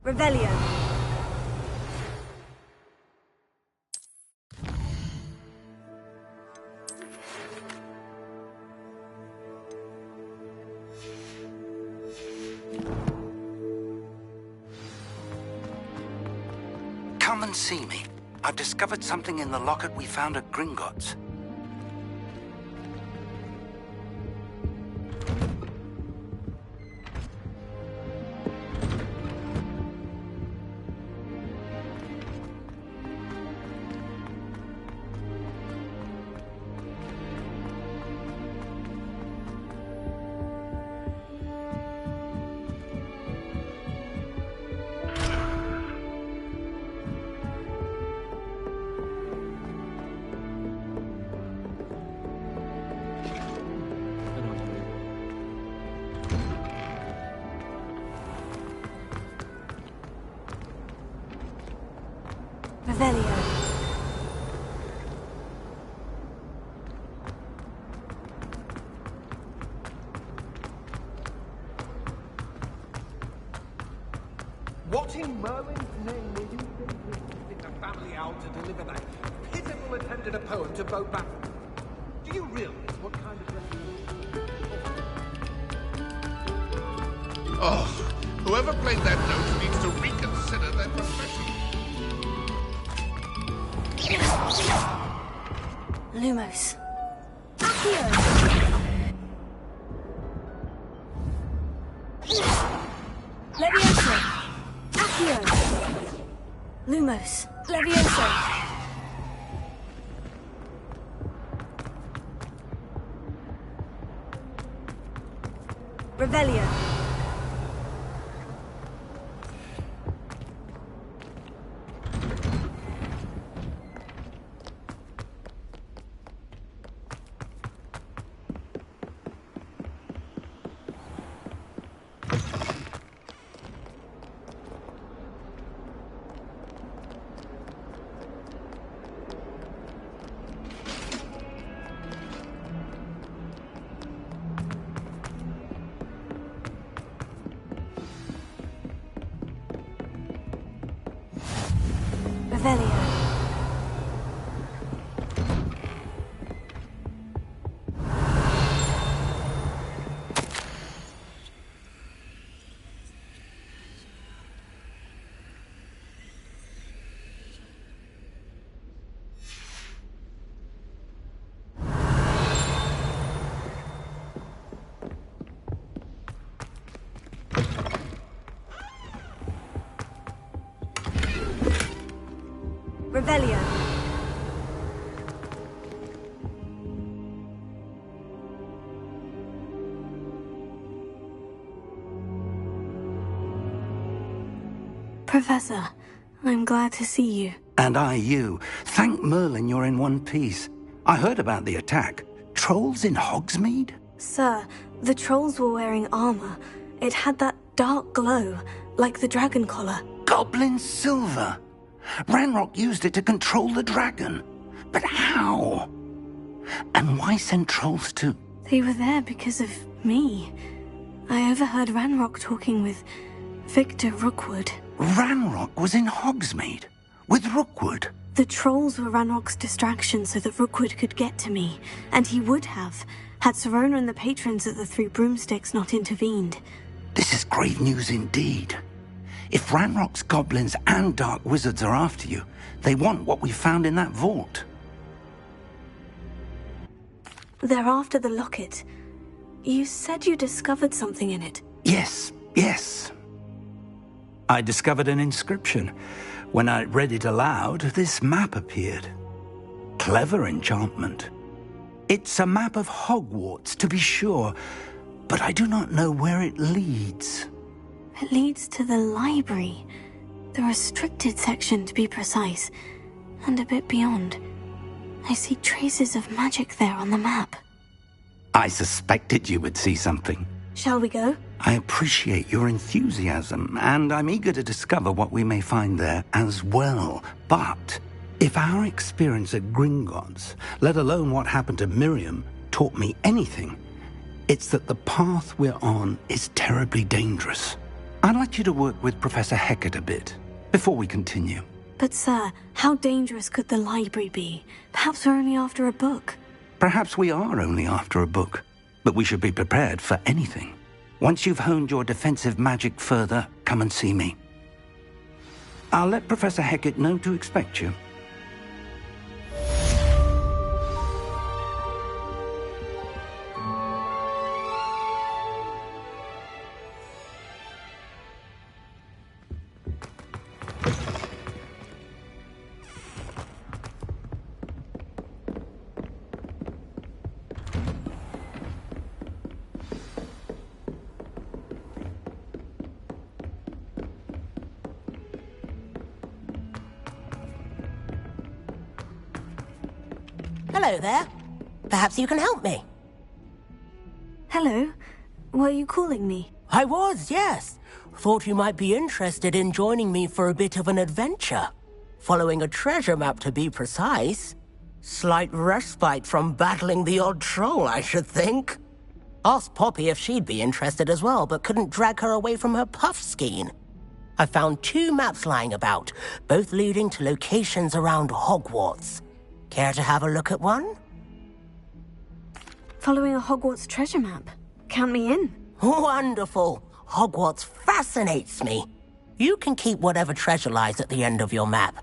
Revelio. Come and see me. I've discovered something in the locket we found at Gringotts. Revelio. What in Merlin's name will you think is a family owl to deliver that pitiful attempt at a poem to Bo Baffin? Do you realize what kind of... Oh, whoever played that note needs to reconsider their profession. Lumos. Accio. Levioso. Accio. Lumos. Levioso. Revelio. Revelio. Revelio. Professor, I'm glad to see you. And I you. Thank Merlin you're in one piece. I heard about the attack. Trolls in Hogsmeade? Sir, the trolls were wearing armor. It had that dark glow, like the dragon collar. Goblin silver! Ranrock used it to control the dragon. But how? And why send trolls to... They were there because of me. I overheard Ranrock talking with Victor Rookwood. Ranrock was in Hogsmeade? With Rookwood? The trolls were Ranrock's distraction so that Rookwood could get to me. And he would have, had Serona and the patrons at the Three Broomsticks not intervened. This is great news indeed. If Ranrock's goblins and dark wizards are after you, they want what we found in that vault. They're after the locket. You said you discovered something in it. Yes. I discovered an inscription. When I read it aloud, this map appeared. Clever enchantment. It's a map of Hogwarts, to be sure, but I do not know where it leads. It leads to the library. The restricted section, to be precise. And a bit beyond. I see traces of magic there on the map. I suspected you would see something. Shall we go? I appreciate your enthusiasm, and I'm eager to discover what we may find there as well. But if our experience at Gringotts, let alone what happened to Miriam, taught me anything, it's that the path we're on is terribly dangerous. I'd like you to work with Professor Hecat a bit, before we continue. But sir, how dangerous could the library be? Perhaps we're only after a book. Perhaps we are only after a book, but we should be prepared for anything. Once you've honed your defensive magic further, come and see me. I'll let Professor Hecat know to expect you. Hello there. Perhaps you can help me. Hello? Were you calling me? I was, yes. Thought you might be interested in joining me for a bit of an adventure. Following a treasure map, to be precise. Slight respite from battling the odd troll, I should think. Asked Poppy if she'd be interested as well, but couldn't drag her away from her puff skein. I found 2 maps lying about, both leading to locations around Hogwarts. Care to have a look at one? Following a Hogwarts treasure map. Count me in. Wonderful. Hogwarts fascinates me. You can keep whatever treasure lies at the end of your map.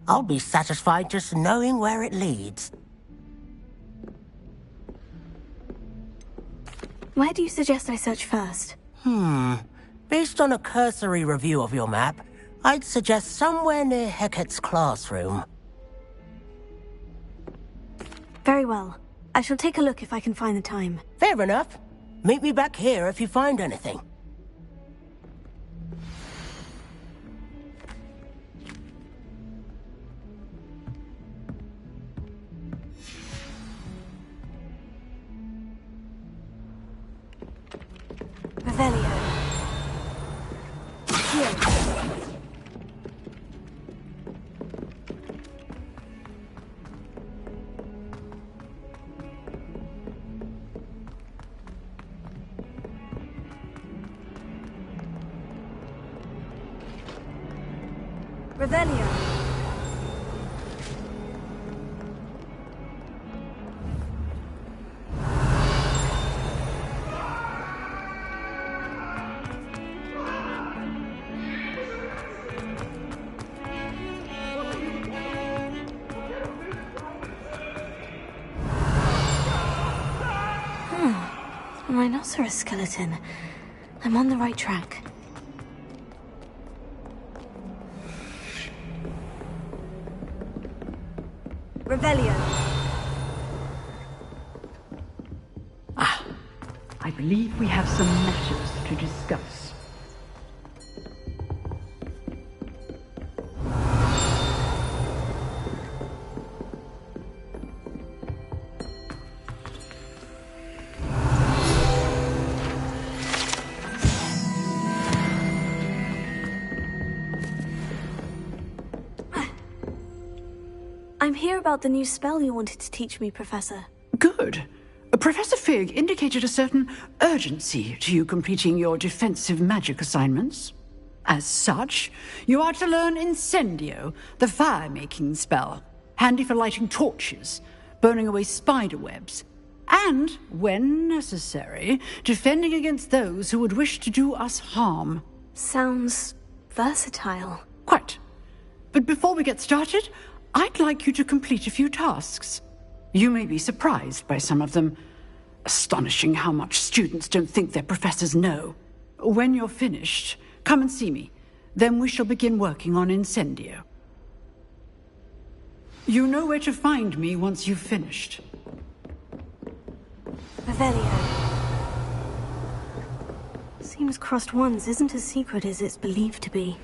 I'll be satisfied just knowing where it leads. Where do you suggest I search first? Based on a cursory review of your map, I'd suggest somewhere near Hecat's classroom. Very well. I shall take a look if I can find the time. Fair enough. Meet me back here if you find anything. Revelio. Here. Revelio. A rhinoceros skeleton. I'm on the right track. Revelio. I believe we have some matters to discuss. I'm here about the new spell you wanted to teach me, Professor. Good. Professor Fig indicated a certain urgency to you completing your defensive magic assignments. As such, you are to learn Incendio, the fire-making spell, handy for lighting torches, burning away spider webs, and, when necessary, defending against those who would wish to do us harm. Sounds versatile. Quite. But before we get started, I'd like you to complete a few tasks. You may be surprised by some of them. Astonishing how much students don't think their professors know. When you're finished, come and see me. Then we shall begin working on Incendio. You know where to find me once you've finished. Revelio. Seems crossed ones isn't as secret as it's believed to be.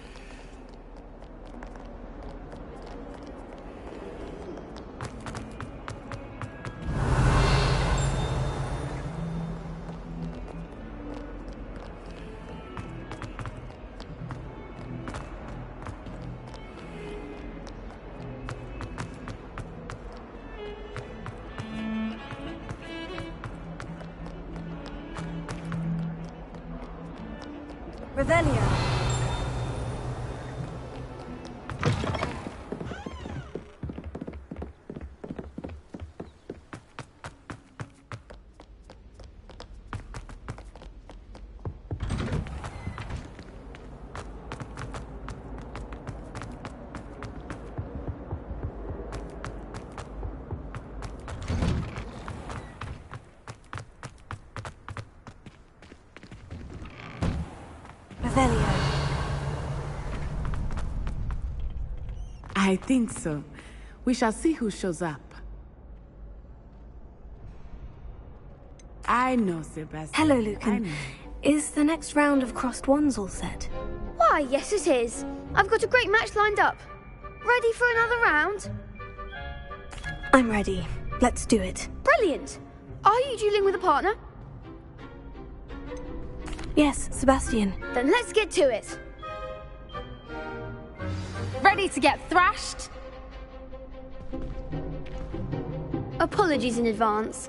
Revelio. Revelio. I think so. We shall see who shows up. I know, Sebastian. Hello, I Lucan. know. Is the next round of crossed wands all set? Why, yes it is. I've got a great match lined up. Ready for another round? I'm ready. Let's do it. Brilliant. Are you dueling with a partner? Yes, Sebastian. Then let's get to it. Ready to get thrashed? Apologies in advance.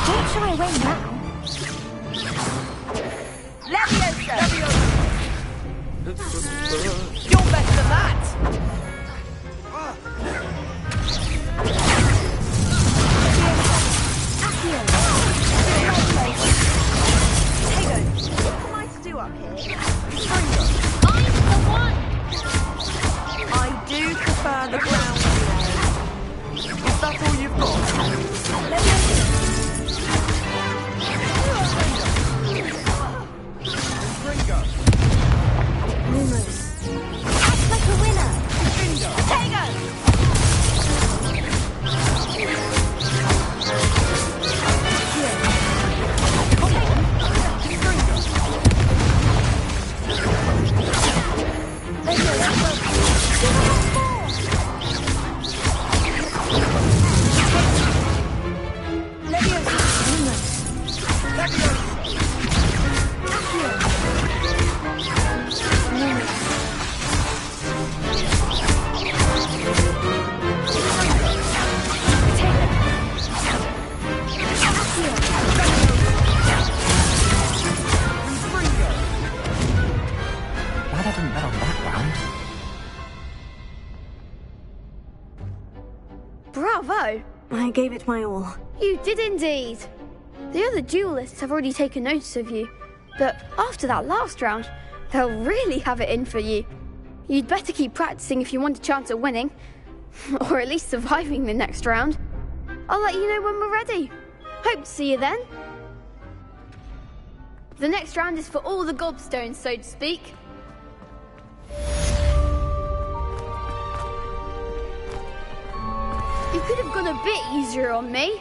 Don't shy away now. Leviosa! You're better than that! Accio! Tago, what am I to do up here? I'm the one! I do prefer the ground play. Is that all you've got? Leviosa! Lumos. Act like a winner! Tago! Come on! Glad I didn't bet on that round. Bravo! I gave it my all. You did indeed. The other duelists have already taken notice of you, but after that last round, they'll really have it in for you. You'd better keep practicing if you want a chance at winning, or at least surviving the next round. I'll let you know when we're ready. Hope to see you then. The next round is for all the gobstones, so to speak. You could have gone a bit easier on me.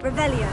Revelio.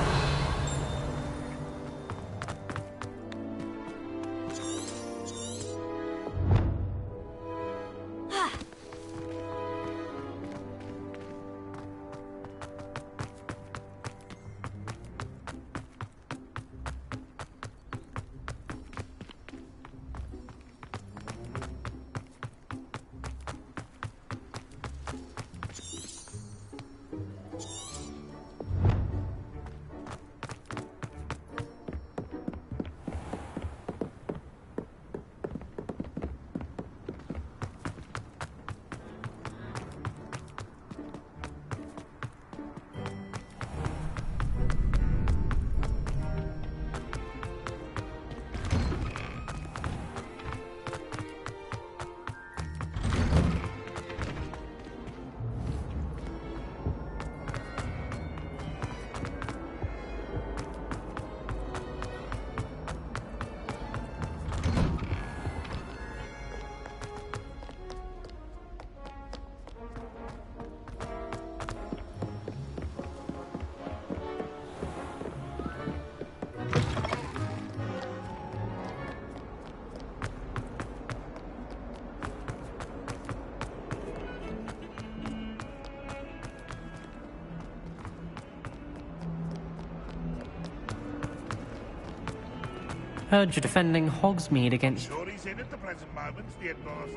Heard you're defending Hogsmeade against... Sure he's in at the present moment, the headmaster.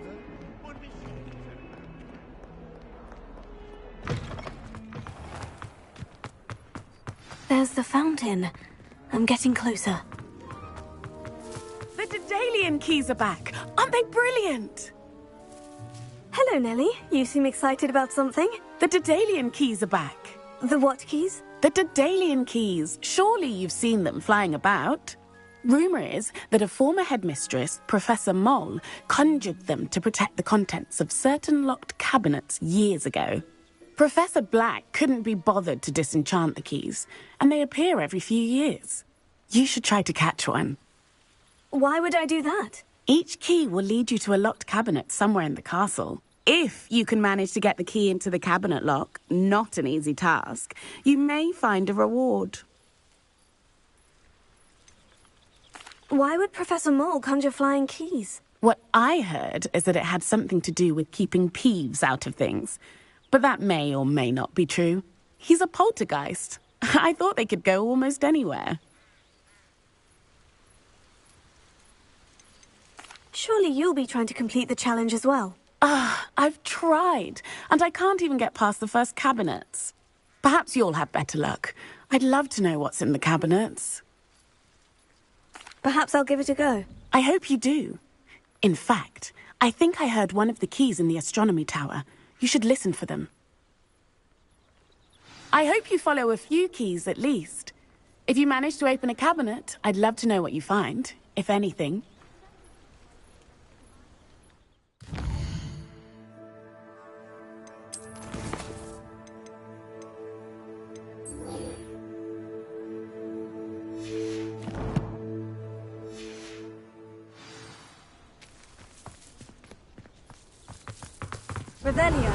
Would be There's the fountain. I'm getting closer. The Daedalian keys are back. Aren't they brilliant? Hello, Nellie. You seem excited about something. The Daedalian keys are back. The what keys? The Daedalian keys. Surely you've seen them flying about. Rumour is that a former headmistress, Professor Moll, conjured them to protect the contents of certain locked cabinets years ago. Professor Black couldn't be bothered to disenchant the keys, and they appear every few years. You should try to catch one. Why would I do that? Each key will lead you to a locked cabinet somewhere in the castle. If you can manage to get the key into the cabinet lock, not an easy task, you may find a reward. Why would Professor Moll conjure flying keys? What I heard is that it had something to do with keeping Peeves out of things. But that may or may not be true. He's a poltergeist. I thought they could go almost anywhere. Surely you'll be trying to complete the challenge as well. I've tried, and I can't even get past the first cabinets. Perhaps you'll have better luck. I'd love to know what's in the cabinets. Perhaps I'll give it a go. I hope you do. In fact, I think I heard one of the keys in the astronomy tower. You should listen for them. I hope you follow a few keys at least. If you manage to open a cabinet, I'd love to know what you find, if anything. Revelio.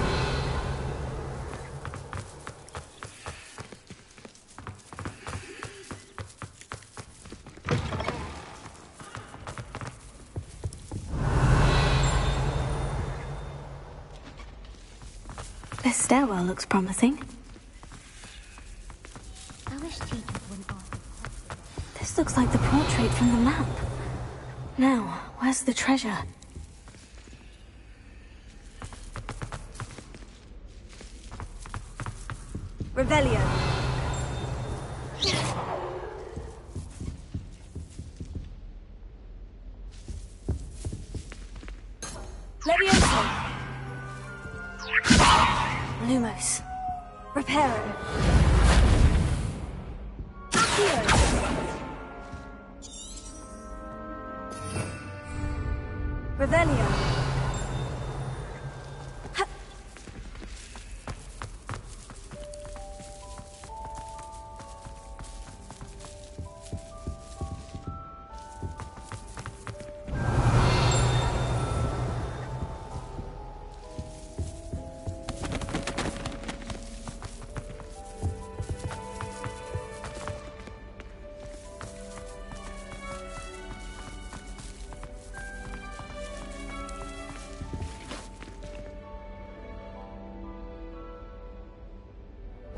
This stairwell looks promising. This looks like the portrait from the map. Now, where's the treasure? Revelio. Levioso. Lumos. Reparo. Revelio.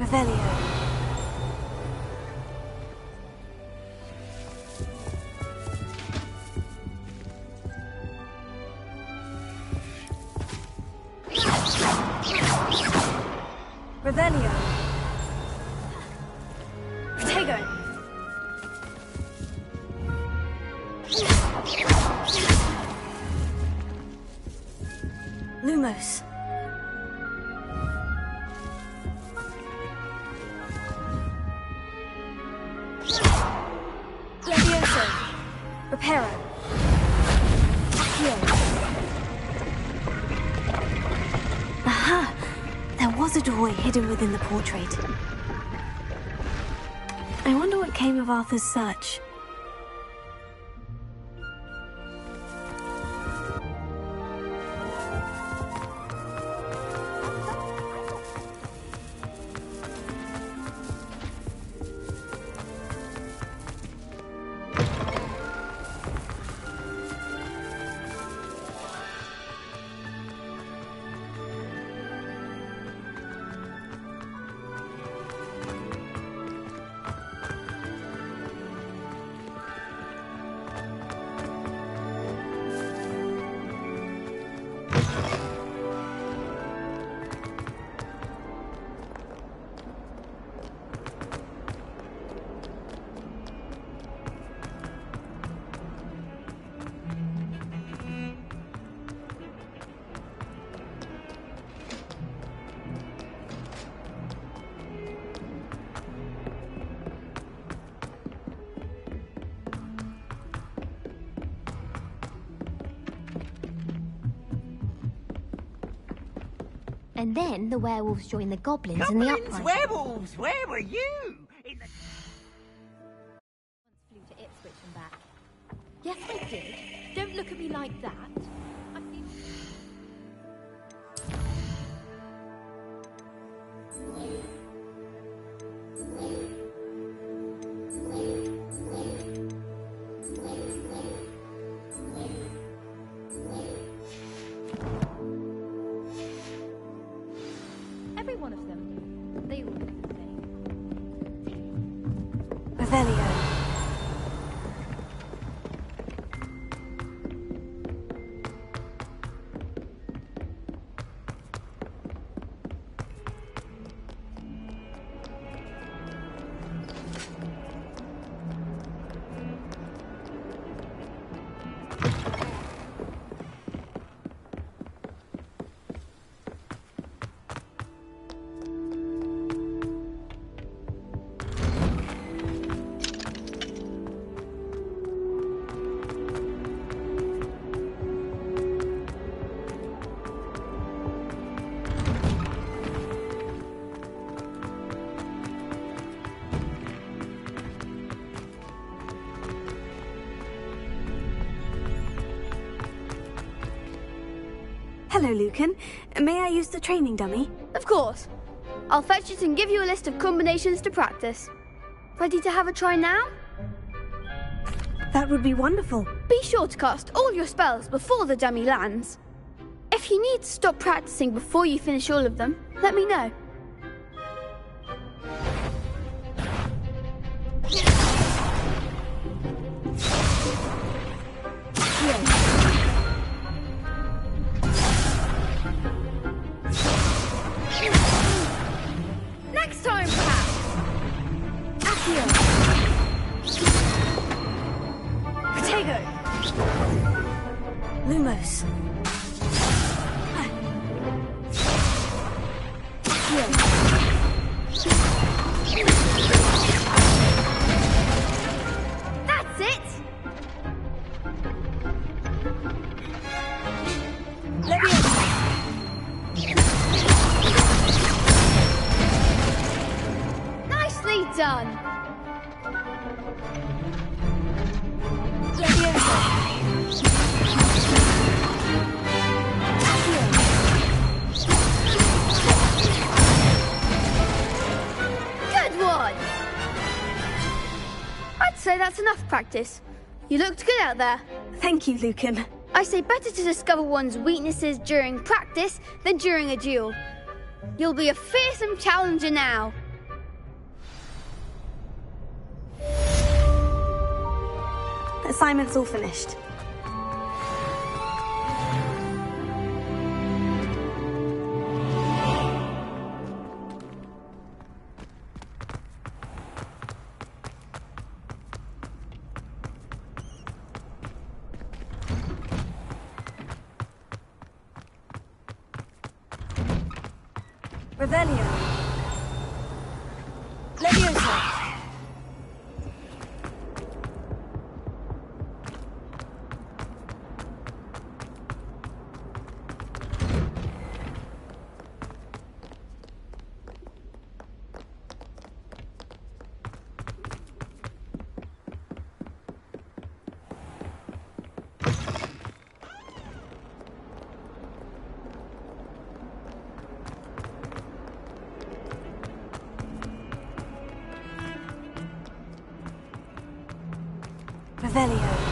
Revelio. Revelio. Protego. Lumos. Levioso. Reparo. Accio. Aha! There was a doorway hidden within the portrait. I wonder what came of Arthur's search. And then the werewolves joined the goblins in the uprising. Werewolves! Where were you? Flew to Ipswich and back. Yes, I did. Don't look at me like that. I feel... Every one of them. They all look the same. Revelio. Hello, Lucan. May I use the training dummy? Of course. I'll fetch it and give you a list of combinations to practice. Ready to have a try now? That would be wonderful. Be sure to cast all your spells before the dummy lands. If you need to stop practicing before you finish all of them, let me know. Next time, perhaps. Accio. Protego. Lumos. That's it! Nicely done! Good one! I'd say that's enough practice. You looked good out there. Thank you, Lucan. I say better to discover one's weaknesses during practice than during a duel. You'll be a fearsome challenger now. Assignment's all finished. Revelio. Leviosa. Revelio.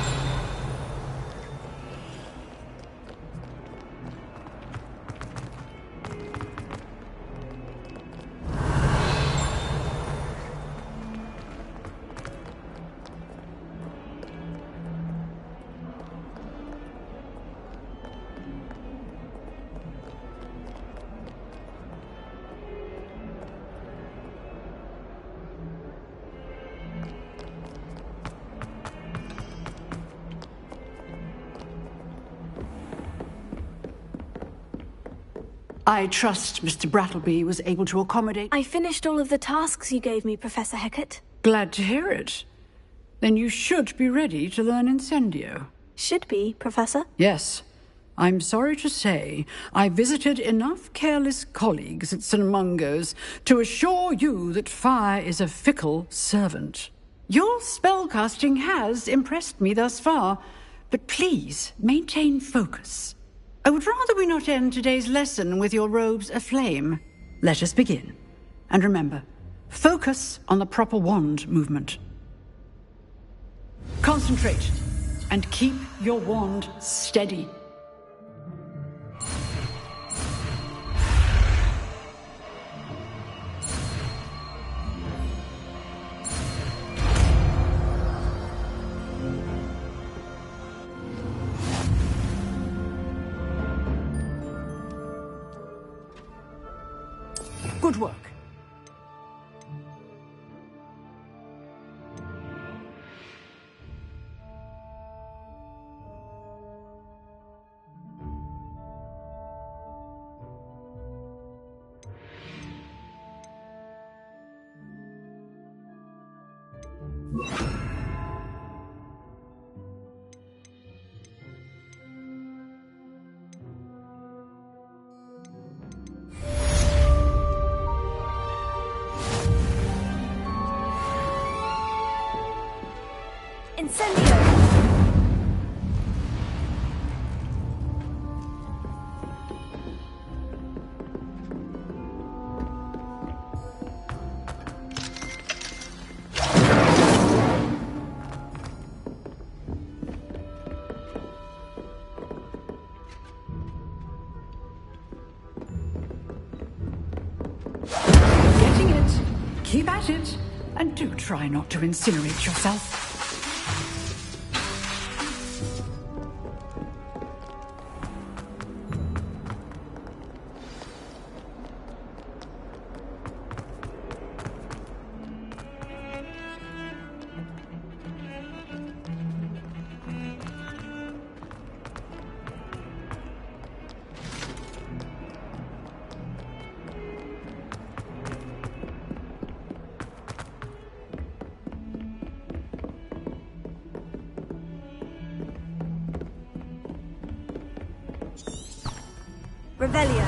I trust Mr. Brattleby was able to accommodate... I finished all of the tasks you gave me, Professor Hecat. Glad to hear it. Then you should be ready to learn Incendio. Should be, Professor? Yes. I'm sorry to say I visited enough careless colleagues at St. Mungo's to assure you that fire is a fickle servant. Your spellcasting has impressed me thus far, but please maintain focus. I would rather we not end today's lesson with your robes aflame. Let us begin. And remember, focus on the proper wand movement. Concentrate, and keep your wand steady. Good work. Incendio! Getting it. Keep at it. And do try not to incinerate yourself. Revelio.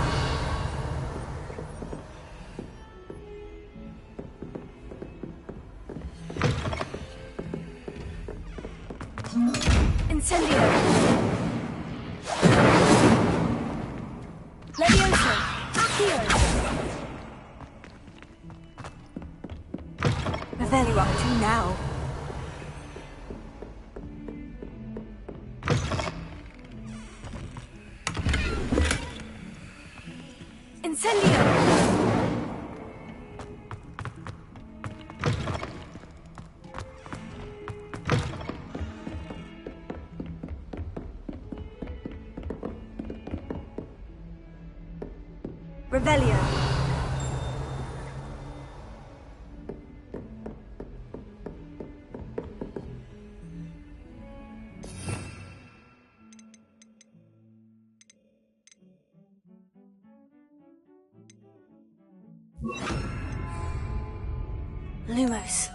Incendio. Levioso. Accio. Revelio up to now. Incendio! Revelio. Lumos.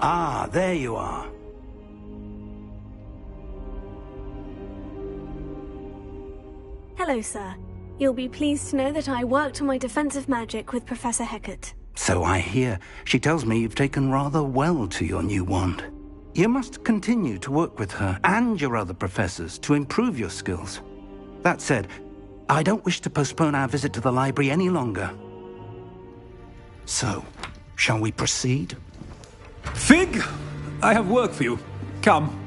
Ah, there you are. Hello, sir. You'll be pleased to know that I worked on my defensive magic with Professor Hecat. So I hear. She tells me you've taken rather well to your new wand. You must continue to work with her and your other professors to improve your skills. That said, I don't wish to postpone our visit to the library any longer. So, shall we proceed? Fig! I have work for you. Come.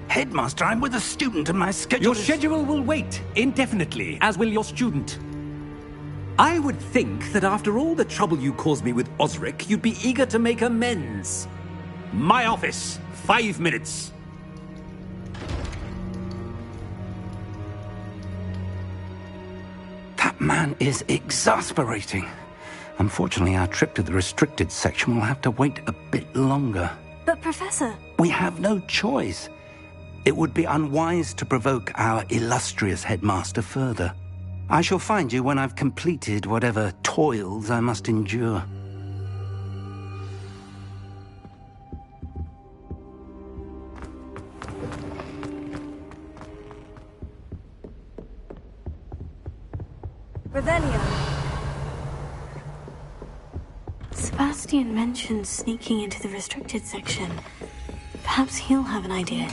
Headmaster, I'm with a student and my schedule Your schedule will wait indefinitely, as will your student. I would think that after all the trouble you caused me with Osric, you'd be eager to make amends. My office, 5 minutes. That man is exasperating. Unfortunately, our trip to the restricted section will have to wait a bit longer. But Professor... We have no choice. It would be unwise to provoke our illustrious headmaster further. I shall find you when I've completed whatever toils I must endure. Revelio. Sebastian mentioned sneaking into the restricted section. Perhaps he'll have an idea.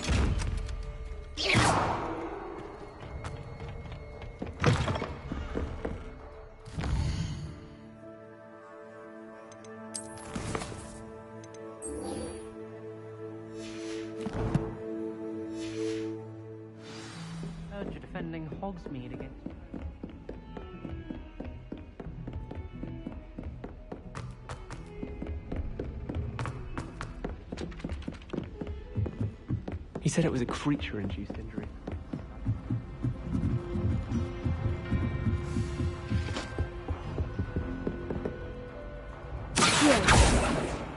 Heard you're defending Hogsmeade against... He said it was a creature-induced injury.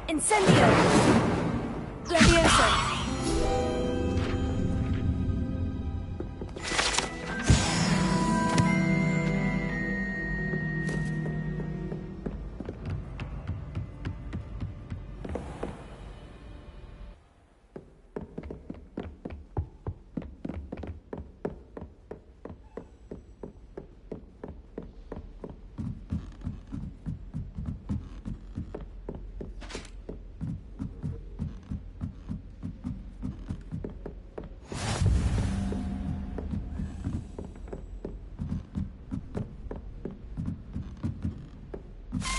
Incendio! Levioso!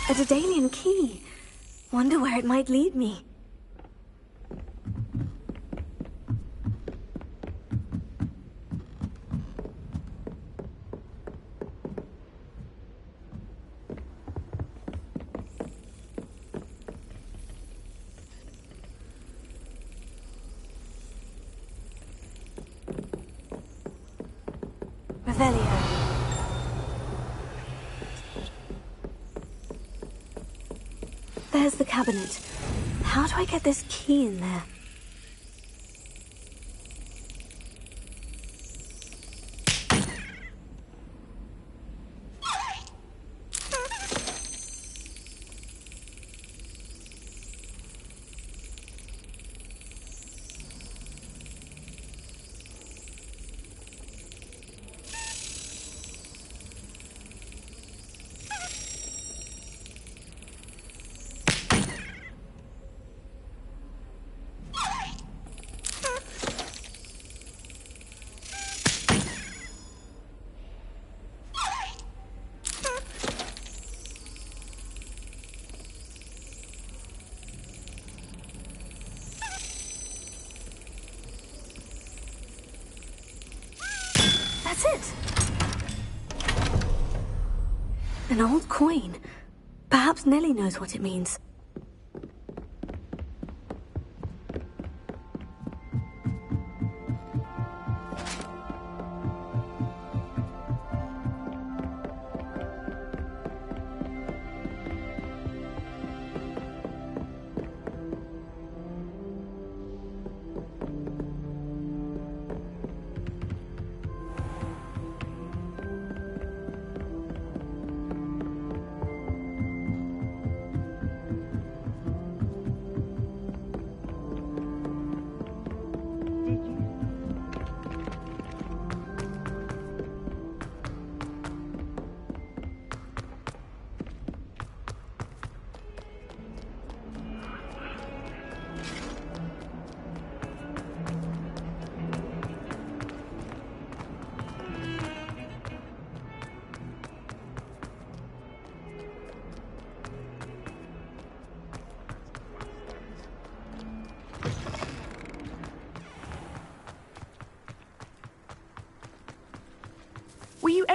A Daedalian key. Wonder where it might lead me. Revelio. There's the cabinet. How do I get this key in there? That's it! An old coin. Perhaps Nellie knows what it means.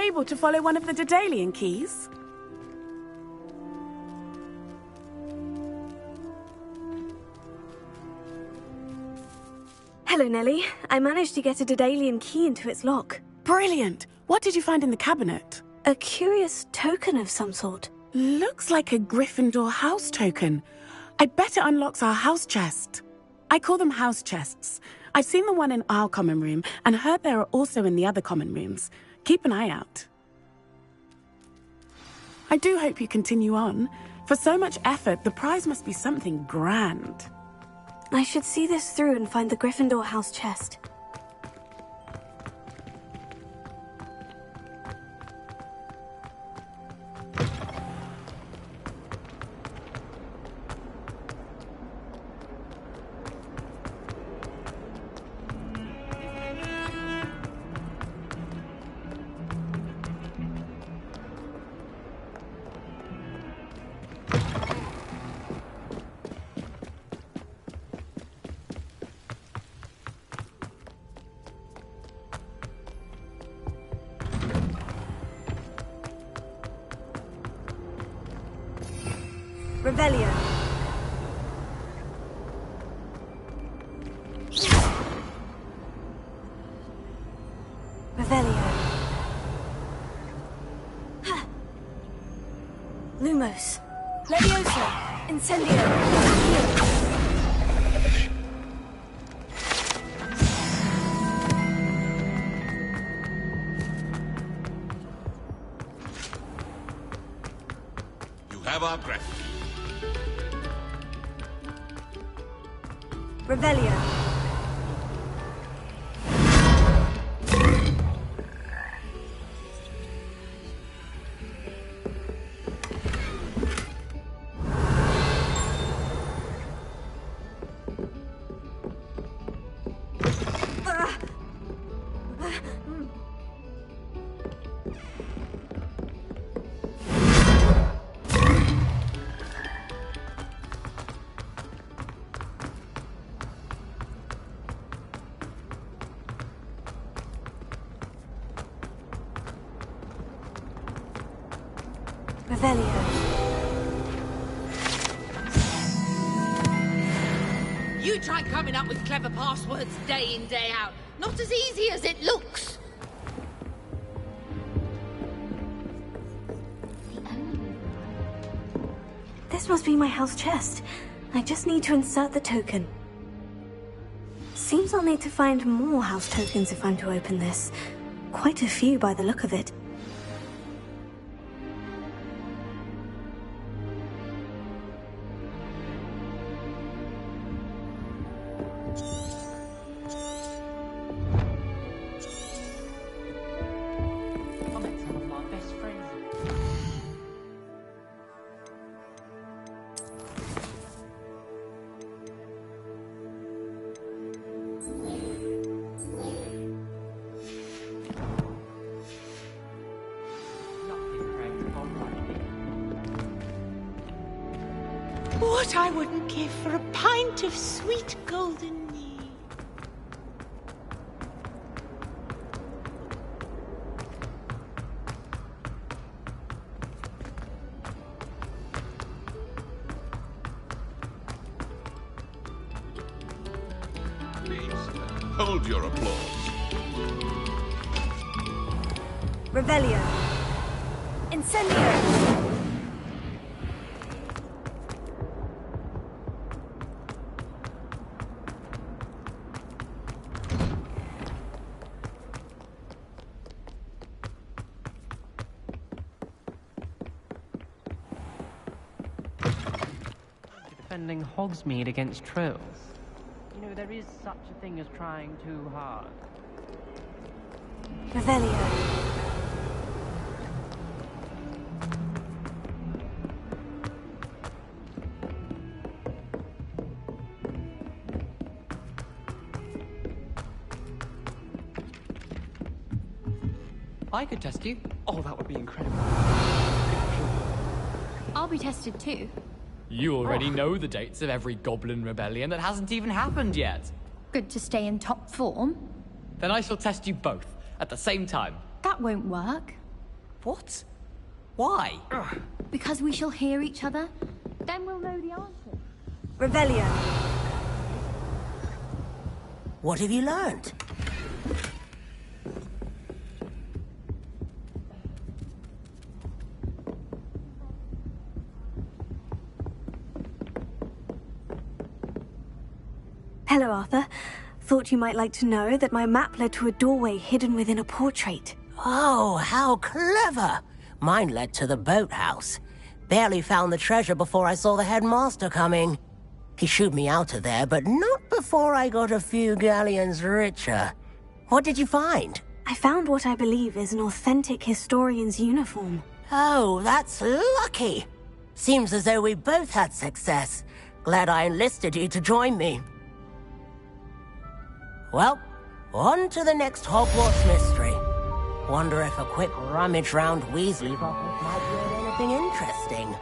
able to follow one of the Daedalian keys? Hello, Nellie. I managed to get a Daedalian key into its lock. Brilliant! What did you find in the cabinet? A curious token of some sort. Looks like a Gryffindor house token. I bet it unlocks our house chest. I call them house chests. I've seen the one in our common room and heard there are also in the other common rooms. Keep an eye out. I do hope you continue on. For so much effort, the prize must be something grand. I should see this through and find the Gryffindor house chest. Revelio. Revelio. Lumos. Leviosa. Incendio. You have our gratitude. Revelio. You try coming up with clever passwords day in, day out. Not as easy as it looks. This must be my house chest. I just need to insert the token. Seems I'll need to find more house tokens if I'm to open this. Quite a few by the look of it. What I wouldn't give for a pint of sweet golden mead. Please, hold your applause. Revelio. Incendio. Defending Hogsmeade against trolls. You know, there is such a thing as trying too hard. Revelio. I could test you. Oh, that would be incredible. I'll be tested too. You already know the dates of every goblin rebellion that hasn't even happened yet. Good to stay in top form. Then I shall test you both at the same time. That won't work. What? Why? Because we shall hear each other. Then we'll know the answer. Revelio. What have you learned? Hello, Arthur. Thought you might like to know that my map led to a doorway hidden within a portrait. Oh, how clever! Mine led to the boathouse. Barely found the treasure before I saw the headmaster coming. He shooed me out of there, but not before I got a few galleons richer. What did you find? I found what I believe is an authentic historian's uniform. Oh, that's lucky. Seems as though we both had success. Glad I enlisted you to join me. Well, on to the next Hogwarts mystery. Wonder if a quick rummage round Weasley's office might yield anything interesting.